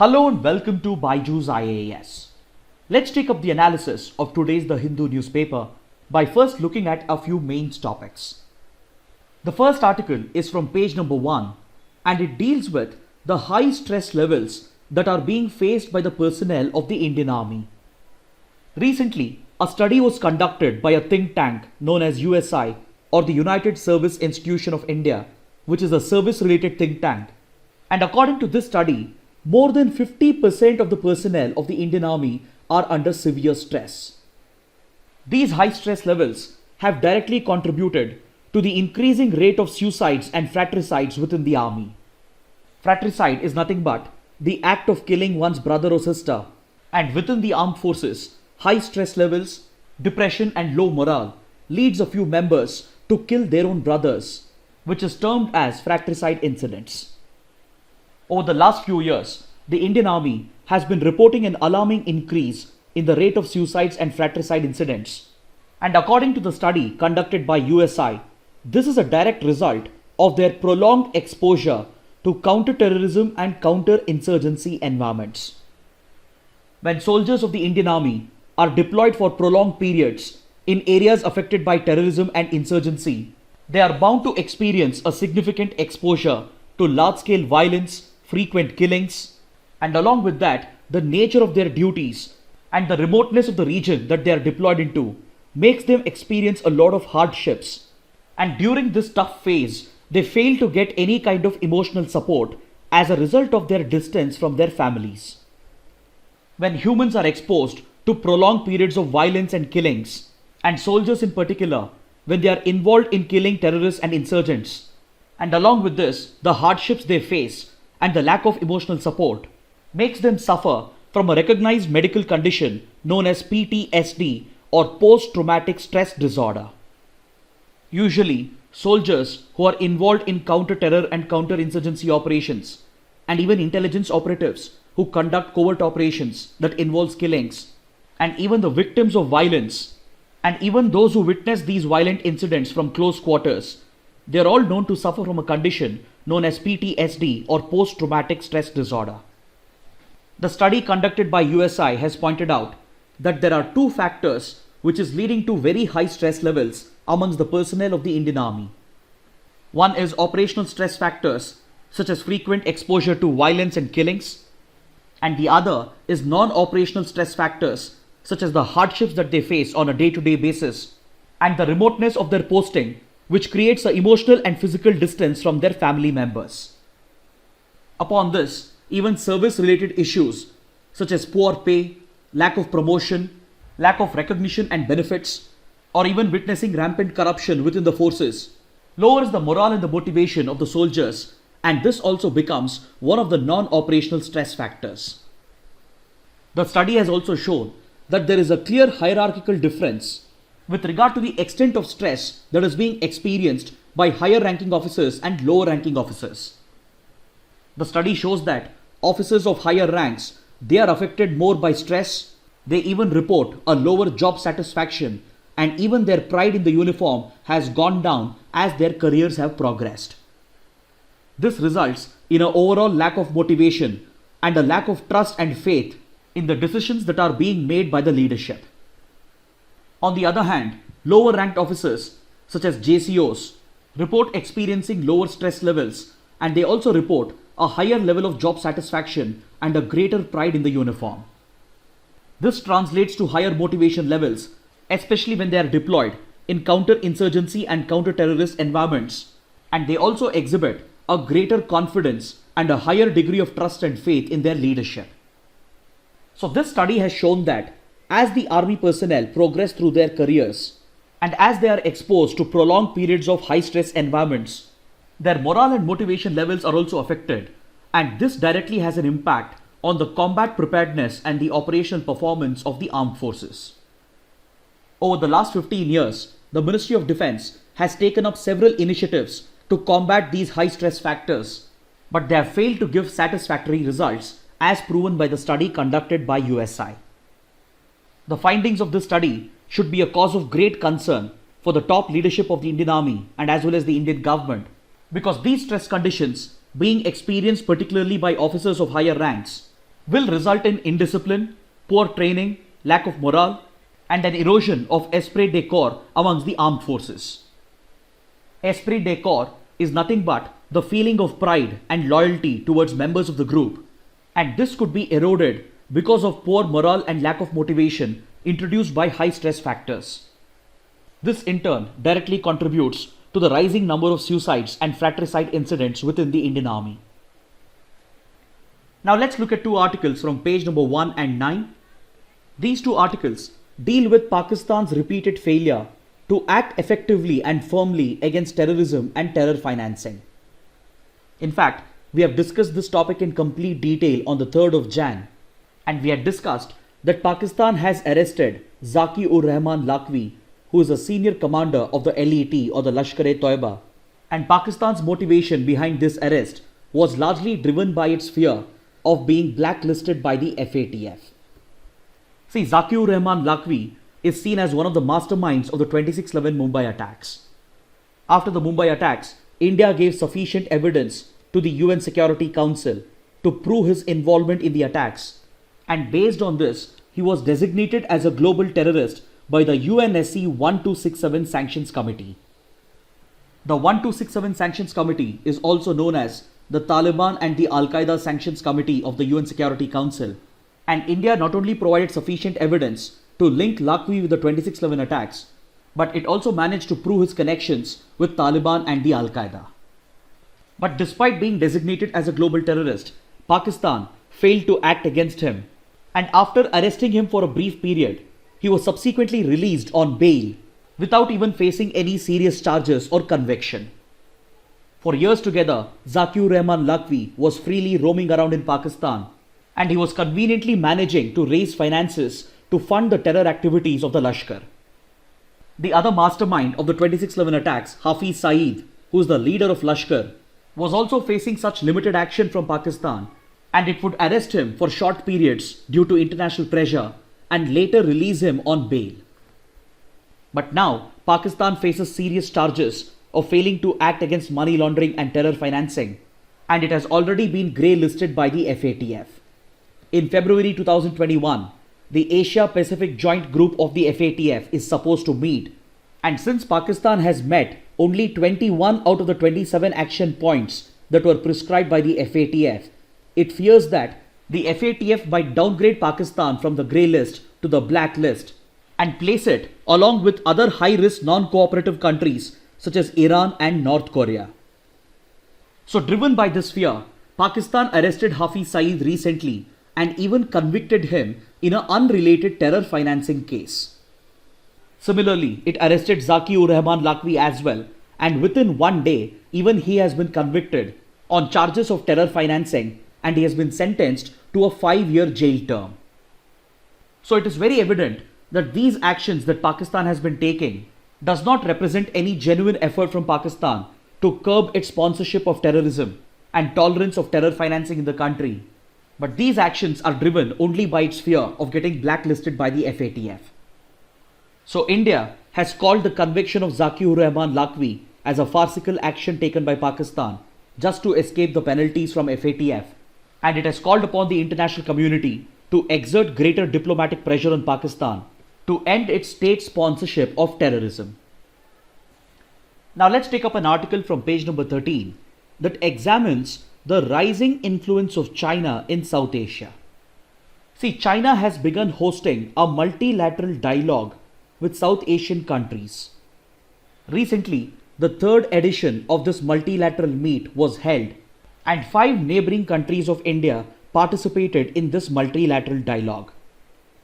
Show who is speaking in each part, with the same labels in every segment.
Speaker 1: Hello and welcome to BYJU'S IAS. Let's take up the analysis of today's The Hindu newspaper by first looking at a few main topics. The first article is from page number 1 and it deals with the high stress levels that are being faced by the personnel of the Indian Army. Recently, a study was conducted by a think tank known as USI or the United Service Institution of India, which is a service-related think tank. And according to this study, more than 50% of the personnel of the Indian Army are under severe stress. These high stress levels have directly contributed to the increasing rate of suicides and fratricides within the army. Fratricide is nothing but the act of killing one's brother or sister, and within the armed forces, high stress levels, depression and low morale leads a few members to kill their own brothers, which is termed as fratricide incidents. Over the last few years, the Indian Army has been reporting an alarming increase in the rate of suicides and fratricide incidents. And according to the study conducted by USI, this is a direct result of their prolonged exposure to counter-terrorism and counter-insurgency environments. When soldiers of the Indian Army are deployed for prolonged periods in areas affected by terrorism and insurgency, they are bound to experience a significant exposure to large-scale violence, frequent killings, and along with that, the nature of their duties and the remoteness of the region that they are deployed into makes them experience a lot of hardships. And during this tough phase, they fail to get any kind of emotional support as a result of their distance from their families. When humans are exposed to prolonged periods of violence and killings, and soldiers in particular, when they are involved in killing terrorists and insurgents, and along with this, the hardships they face and the lack of emotional support makes them suffer from a recognized medical condition known as PTSD or post-traumatic stress disorder. Usually, soldiers who are involved in counter-terror and counter-insurgency operations, and even intelligence operatives who conduct covert operations that involves killings, and even the victims of violence, and even those who witness these violent incidents from close quarters, they are all known to suffer from a condition known as PTSD or post-traumatic stress disorder. The study conducted by USI has pointed out that there are two factors which is leading to very high stress levels amongst the personnel of the Indian Army. One is operational stress factors such as frequent exposure to violence and killings, and the other is non-operational stress factors such as the hardships that they face on a day-to-day basis and the remoteness of their posting, which creates an emotional and physical distance from their family members. Upon this, even service-related issues such as poor pay, lack of promotion, lack of recognition and benefits, or even witnessing rampant corruption within the forces lowers the morale and the motivation of the soldiers, and this also becomes one of the non-operational stress factors. The study has also shown that there is a clear hierarchical difference with regard to the extent of stress that is being experienced by higher ranking officers and lower ranking officers. The study shows that officers of higher ranks, they are affected more by stress, they even report a lower job satisfaction, and even their pride in the uniform has gone down as their careers have progressed. This results in an overall lack of motivation and a lack of trust and faith in the decisions that are being made by the leadership. On the other hand, lower ranked officers such as JCOs report experiencing lower stress levels, and they also report a higher level of job satisfaction and a greater pride in the uniform. This translates to higher motivation levels, especially when they are deployed in counter-insurgency and counter-terrorist environments, and they also exhibit a greater confidence and a higher degree of trust and faith in their leadership. So this study has shown that as the army personnel progress through their careers and as they are exposed to prolonged periods of high stress environments, their morale and motivation levels are also affected, and this directly has an impact on the combat preparedness and the operational performance of the armed forces. Over the last 15 years, the Ministry of Defence has taken up several initiatives to combat these high stress factors, but they have failed to give satisfactory results as proven by the study conducted by USI. The findings of this study should be a cause of great concern for the top leadership of the Indian Army and as well as the Indian government, because these stress conditions being experienced particularly by officers of higher ranks will result in indiscipline, poor training, lack of morale, and an erosion of esprit de corps amongst the armed forces. Esprit de corps is nothing but the feeling of pride and loyalty towards members of the group, and this could be eroded because of poor morale and lack of motivation introduced by high stress factors. This in turn directly contributes to the rising number of suicides and fratricide incidents within the Indian Army. Now let's look at two articles from page number 1 and 9. These two articles deal with Pakistan's repeated failure to act effectively and firmly against terrorism and terror financing. In fact, we have discussed this topic in complete detail on the 3rd of Jan, and we had discussed that Pakistan has arrested Zaki-ur-Rahman Lakhvi, who is a senior commander of the LET or the Lashkar-e-Toiba, and Pakistan's motivation behind this arrest was largely driven by its fear of being blacklisted by the FATF. See, Zaki-ur-Rahman Lakhvi is seen as one of the masterminds of the 26/11 Mumbai attacks. After the Mumbai attacks, India gave sufficient evidence to the UN Security Council to prove his involvement in the attacks, and based on this, he was designated as a global terrorist by the UNSC 1267 Sanctions Committee. The 1267 Sanctions Committee is also known as the Taliban and the Al-Qaeda Sanctions Committee of the UN Security Council, and India not only provided sufficient evidence to link Lakhvi with the 26/11 attacks, but it also managed to prove his connections with Taliban and the Al-Qaeda. But despite being designated as a global terrorist, Pakistan failed to act against him, and after arresting him for a brief period, he was subsequently released on bail without even facing any serious charges or conviction. For years together, Zaki-ur-Rahman Lakhvi was freely roaming around in Pakistan, and he was conveniently managing to raise finances to fund the terror activities of the Lashkar. The other mastermind of the 26/11 attacks, Hafiz Saeed, who is the leader of Lashkar, was also facing such limited action from Pakistan, and it would arrest him for short periods due to international pressure and later release him on bail. But now, Pakistan faces serious charges of failing to act against money laundering and terror financing, and it has already been grey listed by the FATF. In February 2021, the Asia Pacific Joint Group of the FATF is supposed to meet, and since Pakistan has met only 21 out of the 27 action points that were prescribed by the FATF, it fears that the FATF might downgrade Pakistan from the grey list to the black list and place it along with other high-risk non-cooperative countries such as Iran and North Korea. So driven by this fear, Pakistan arrested Hafiz Saeed recently and even convicted him in an unrelated terror financing case. Similarly, it arrested Zaki-ur-Rahman Lakhvi as well, and within one day, even he has been convicted on charges of terror financing, and he has been sentenced to a 5-year jail term. So it is very evident that these actions that Pakistan has been taking does not represent any genuine effort from Pakistan to curb its sponsorship of terrorism and tolerance of terror financing in the country. But these actions are driven only by its fear of getting blacklisted by the FATF. So India has called the conviction of Zaki-ur-Rahman Lakhvi as a farcical action taken by Pakistan just to escape the penalties from FATF, and it has called upon the international community to exert greater diplomatic pressure on Pakistan to end its state sponsorship of terrorism. Now let's take up an article from page number 13 that examines the rising influence of China in South Asia. See, China has begun hosting a multilateral dialogue with South Asian countries. Recently, the 3rd edition of this multilateral meet was held, and 5 neighboring countries of India participated in this multilateral dialogue.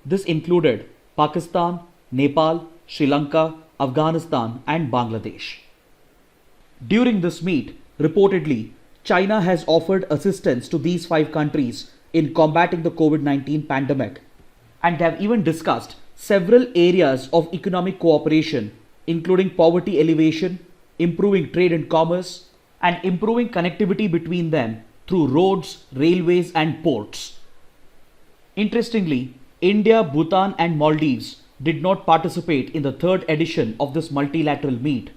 Speaker 1: This included Pakistan, Nepal, Sri Lanka, Afghanistan, and Bangladesh. During this meet, reportedly, China has offered assistance to these 5 countries in combating the COVID-19 pandemic, and have even discussed several areas of economic cooperation, including poverty alleviation, improving trade and commerce, and improving connectivity between them through roads, railways, and ports. Interestingly, India, Bhutan, and Maldives did not participate in the 3rd edition of this multilateral meet,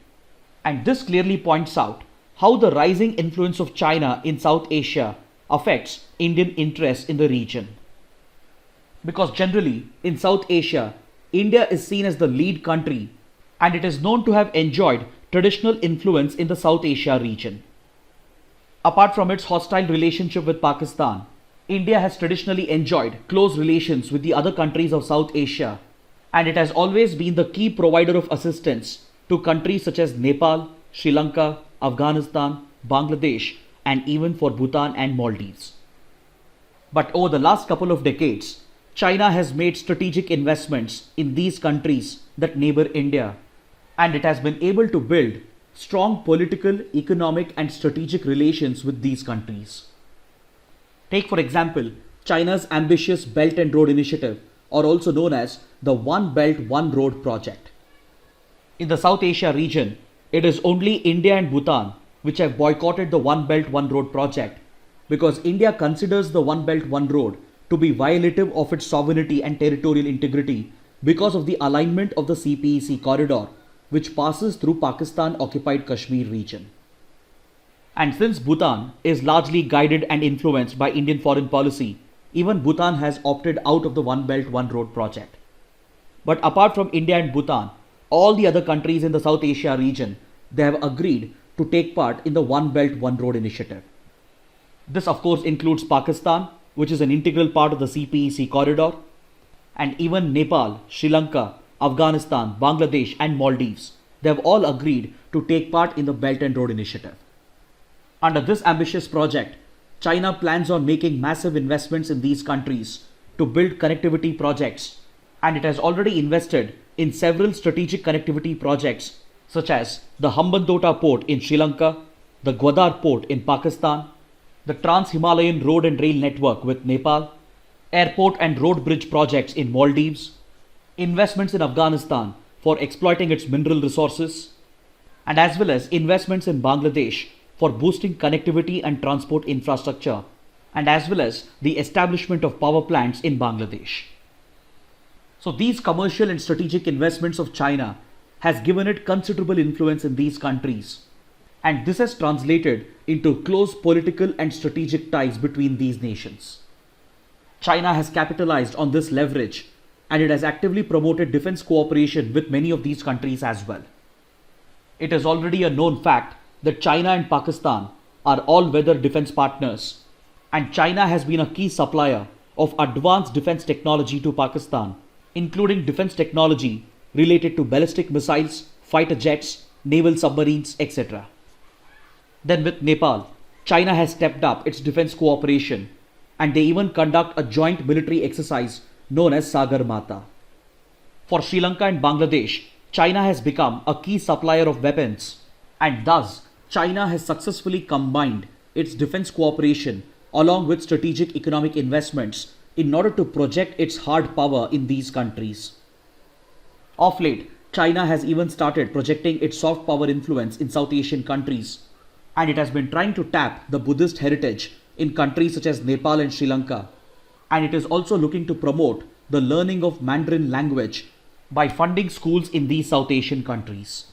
Speaker 1: and this clearly points out how the rising influence of China in South Asia affects Indian interests in the region. Because generally, in South Asia, India is seen as the lead country and it is known to have enjoyed traditional influence in the South Asia region. Apart from its hostile relationship with Pakistan, India has traditionally enjoyed close relations with the other countries of South Asia, and it has always been the key provider of assistance to countries such as Nepal, Sri Lanka, Afghanistan, Bangladesh, and even for Bhutan and Maldives. But over the last couple of decades, China has made strategic investments in these countries that neighbor India, and it has been able to build strong political, economic, and strategic relations with these countries. Take, for example, China's ambitious Belt and Road Initiative, or also known as the One Belt, One Road project. In the South Asia region, it is only India and Bhutan which have boycotted the One Belt, One Road project because India considers the One Belt, One Road to be violative of its sovereignty and territorial integrity because of the alignment of the CPEC corridor, which passes through Pakistan-occupied Kashmir region. And since Bhutan is largely guided and influenced by Indian foreign policy, even Bhutan has opted out of the One Belt, One Road project. But apart from India and Bhutan, all the other countries in the South Asia region, they have agreed to take part in the One Belt, One Road initiative. This of course includes Pakistan, which is an integral part of the CPEC corridor, and even Nepal, Sri Lanka, Afghanistan, Bangladesh, and Maldives. They have all agreed to take part in the Belt and Road initiative. Under this ambitious project, China plans on making massive investments in these countries to build connectivity projects, and it has already invested in several strategic connectivity projects such as the Hambantota port in Sri Lanka, the Gwadar port in Pakistan, the Trans-Himalayan road and rail network with Nepal, airport and road bridge projects in Maldives, investments in Afghanistan for exploiting its mineral resources, and as well as investments in Bangladesh for boosting connectivity and transport infrastructure, and as well as the establishment of power plants in Bangladesh. So these commercial and strategic investments of China has given it considerable influence in these countries, and this has translated into close political and strategic ties between these nations. China has capitalized on this leverage, and it has actively promoted defense cooperation with many of these countries as well. It is already a known fact that China and Pakistan are all-weather defense partners, and China has been a key supplier of advanced defense technology to Pakistan, including defense technology related to ballistic missiles, fighter jets, naval submarines, etc. Then with Nepal, China has stepped up its defense cooperation, and they even conduct a joint military exercise known as Sagarmatha. For Sri Lanka and Bangladesh, China has become a key supplier of weapons, and thus China has successfully combined its defense cooperation along with strategic economic investments in order to project its hard power in these countries. Of late, China has even started projecting its soft power influence in South Asian countries, and it has been trying to tap the Buddhist heritage in countries such as Nepal and Sri Lanka, and it is also looking to promote the learning of Mandarin language by funding schools in these South Asian countries.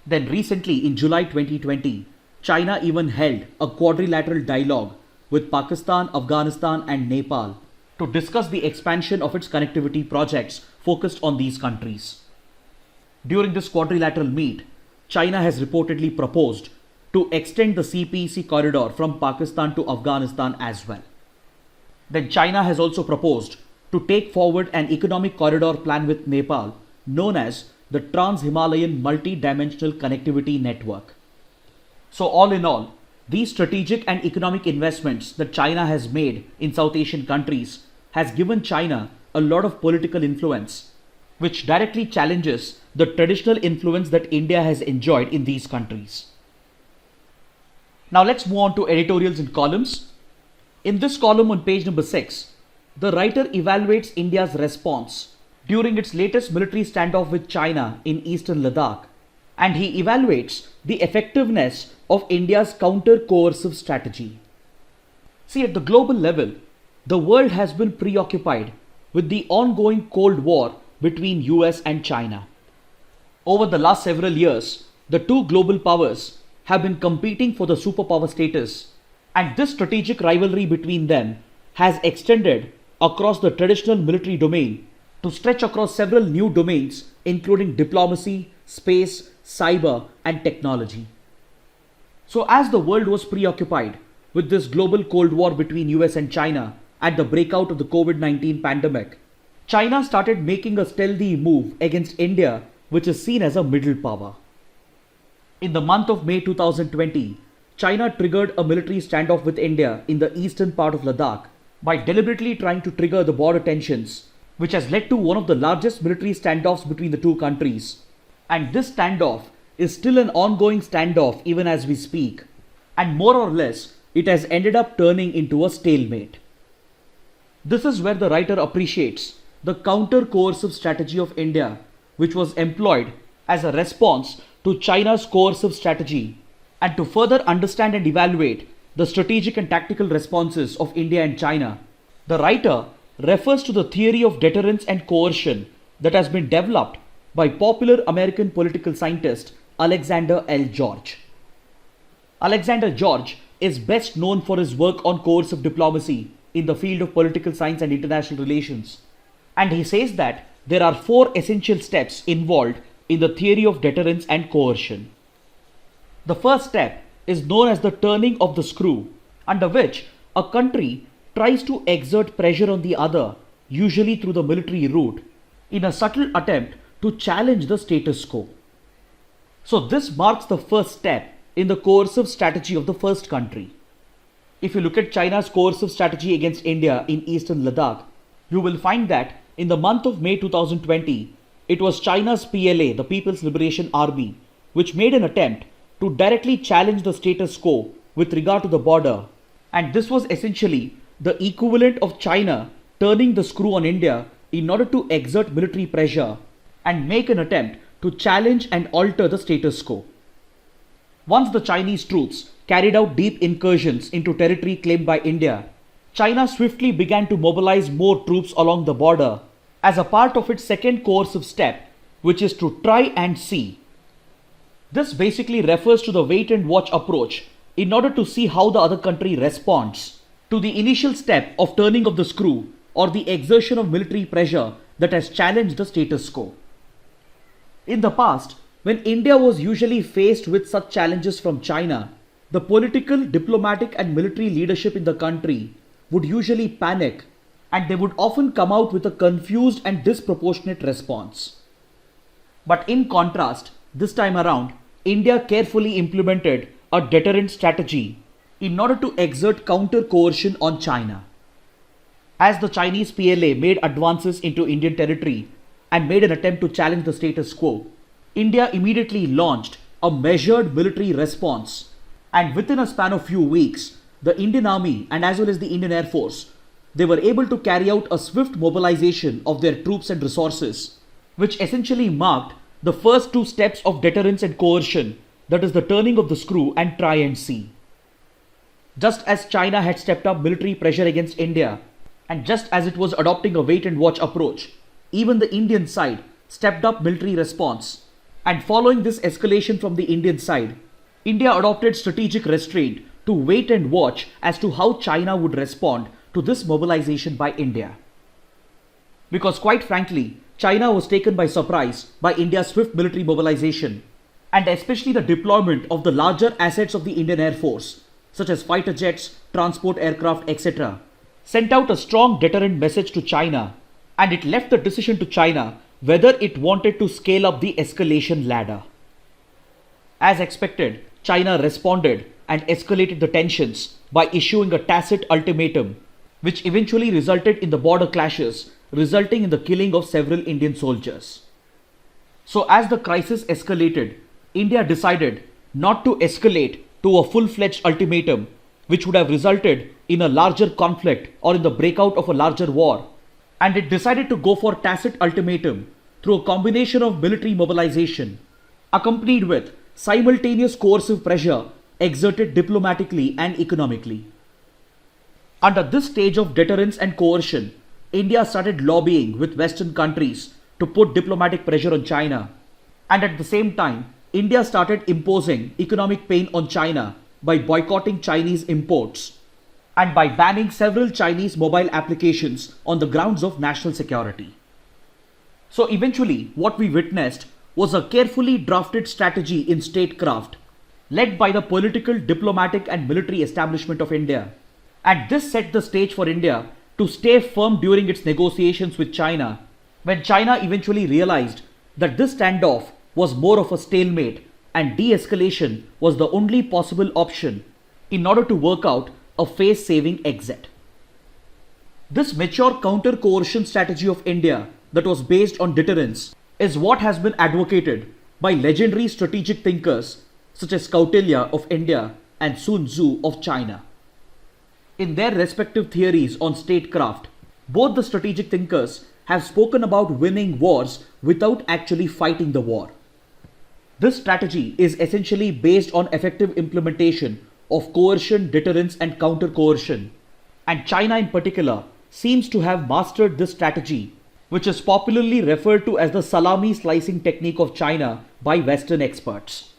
Speaker 1: Then recently in July 2020, China even held a quadrilateral dialogue with Pakistan, Afghanistan and Nepal to discuss the expansion of its connectivity projects focused on these countries. During this quadrilateral meet, China has reportedly proposed to extend the CPEC corridor from Pakistan to Afghanistan as well. Then China has also proposed to take forward an economic corridor plan with Nepal known as the Trans-Himalayan Multi-Dimensional Connectivity Network. So all in all, these strategic and economic investments that China has made in South Asian countries has given China a lot of political influence, which directly challenges the traditional influence that India has enjoyed in these countries. Now let's move on to editorials and columns. In this column on page number 6, the writer evaluates India's response during its latest military standoff with China in eastern Ladakh, and he evaluates the effectiveness of India's counter-coercive strategy. See, at the global level, the world has been preoccupied with the ongoing Cold War between US and China. Over the last several years, the two global powers have been competing for the superpower status, and this strategic rivalry between them has extended across the traditional military domain to stretch across several new domains, including diplomacy, space, cyber, and technology. So, as the world was preoccupied with this global Cold War between US and China at the breakout of the COVID-19 pandemic, China started making a stealthy move against India, which is seen as a middle power. In the month of May 2020, China triggered a military standoff with India in the eastern part of Ladakh by deliberately trying to trigger the border tensions, which has led to one of the largest military standoffs between the two countries. And this standoff is still an ongoing standoff even as we speak, and more or less it has ended up turning into a stalemate. This is where the writer appreciates the counter-coercive strategy of India, which was employed as a response to China's coercive strategy, and to further understand and evaluate the strategic and tactical responses of India and China. The writer refers to the theory of deterrence and coercion that has been developed by popular American political scientist Alexander L. George. Alexander George is best known for his work on coercive diplomacy in the field of political science and international relations. And he says that there are 4 essential steps involved in the theory of deterrence and coercion. The first step is known as the turning of the screw, under which a country tries to exert pressure on the other, usually through the military route, in a subtle attempt to challenge the status quo. So this marks the first step in the coercive strategy of the first country. If you look at China's coercive strategy against India in eastern Ladakh, you will find that in the month of May 2020, it was China's PLA, the People's Liberation Army, which made an attempt to directly challenge the status quo with regard to the border. And this was essentially the equivalent of China turning the screw on India in order to exert military pressure and make an attempt to challenge and alter the status quo. Once the Chinese troops carried out deep incursions into territory claimed by India, China swiftly began to mobilize more troops along the border as a part of its second coercive step, which is to try and see. This basically refers to the wait and watch approach in order to see how the other country responds to the initial step of turning of the screw or the exertion of military pressure that has challenged the status quo. In the past, when India was usually faced with such challenges from China, the political, diplomatic and military leadership in the country would usually panic, and they would often come out with a confused and disproportionate response. But in contrast, this time around, India carefully implemented a deterrent strategy in order to exert counter-coercion on China. As the Chinese PLA made advances into Indian territory and made an attempt to challenge the status quo, India immediately launched a measured military response, and within a span of few weeks, the Indian Army and as well as the Indian Air Force, they were able to carry out a swift mobilization of their troops and resources, which essentially marked the first 2 steps of deterrence and coercion, that is the turning of the screw and try and see. Just as China had stepped up military pressure against India, and just as it was adopting a wait and watch approach, even the Indian side stepped up military response. And following this escalation from the Indian side, India adopted strategic restraint to wait and watch as to how China would respond to this mobilization by India. Because quite frankly, China was taken by surprise by India's swift military mobilization, and especially the deployment of the larger assets of the Indian Air Force, such as fighter jets, transport aircraft, etc., sent out a strong deterrent message to China, and it left the decision to China whether it wanted to scale up the escalation ladder. As expected, China responded and escalated the tensions by issuing a tacit ultimatum, which eventually resulted in the border clashes, resulting in the killing of several Indian soldiers. So as the crisis escalated, India decided not to escalate to a full-fledged ultimatum, which would have resulted in a larger conflict or in the breakout of a larger war, and it decided to go for tacit ultimatum through a combination of military mobilization, accompanied with simultaneous coercive pressure exerted diplomatically and economically. Under this stage of deterrence and coercion, India started lobbying with Western countries to put diplomatic pressure on China, and at the same time, India started imposing economic pain on China by boycotting Chinese imports. and by banning several Chinese mobile applications on the grounds of national security. So eventually, what we witnessed was a carefully drafted strategy in statecraft, led by the political, diplomatic and military establishment of India. And this set the stage for India to stay firm during its negotiations with China, when China eventually realized that this standoff was more of a stalemate and de-escalation was the only possible option in order to work out a face-saving exit. This mature counter-coercion strategy of India that was based on deterrence is what has been advocated by legendary strategic thinkers such as Kautilya of India and Sun Tzu of China. In their respective theories on statecraft, both the strategic thinkers have spoken about winning wars without actually fighting the war. This strategy is essentially based on effective implementation of coercion, deterrence and counter-coercion, and China in particular seems to have mastered this strategy, which is popularly referred to as the salami slicing technique of China by Western experts.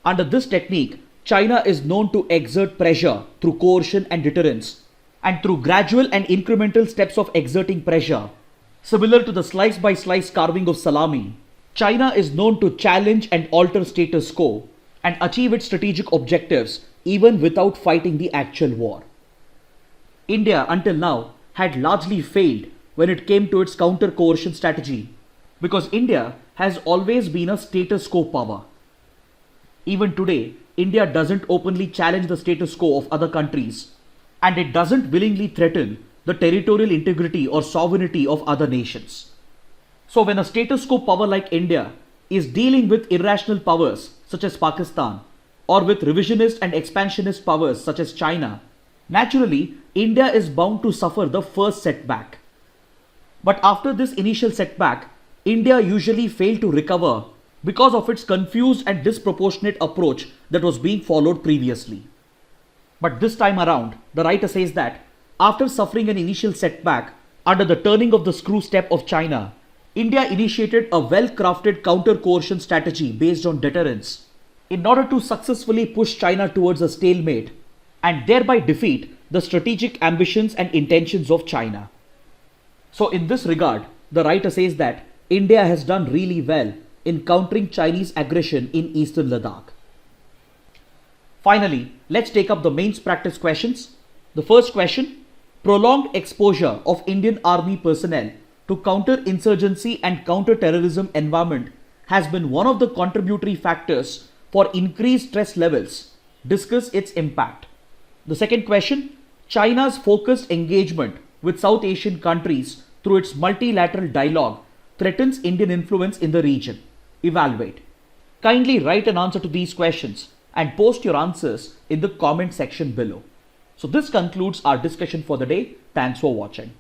Speaker 1: Under this technique, China is known to exert pressure through coercion and deterrence, and through gradual and incremental steps of exerting pressure, similar to the slice-by-slice carving of salami, China is known to challenge and alter status quo and achieve its strategic objectives even without fighting the actual war. India until now had largely failed when it came to its counter-coercion strategy, because India has always been a status quo power. Even today, India doesn't openly challenge the status quo of other countries, and it doesn't willingly threaten the territorial integrity or sovereignty of other nations. So when a status quo power like India is dealing with irrational powers such as Pakistan, or with revisionist and expansionist powers such as China, naturally India is bound to suffer the first setback. But after this initial setback, India usually failed to recover because of its confused and disproportionate approach that was being followed previously. But this time around, the writer says that after suffering an initial setback under the turning of the screw step of China, India initiated a well-crafted counter-coercion strategy based on deterrence in order to successfully push China towards a stalemate and thereby defeat the strategic ambitions and intentions of China. So in this regard, the writer says that India has done really well in countering Chinese aggression in eastern Ladakh. Finally, let's take up the mains practice questions. The first question: prolonged exposure of Indian Army personnel to counter-insurgency and counter-terrorism environment has been one of the contributory factors for increased stress levels. Discuss its impact. The second question: China's focused engagement with South Asian countries through its multilateral dialogue threatens Indian influence in the region. Evaluate. Kindly write an answer to these questions and post your answers in the comment section below. So this concludes our discussion for the day. Thanks for watching.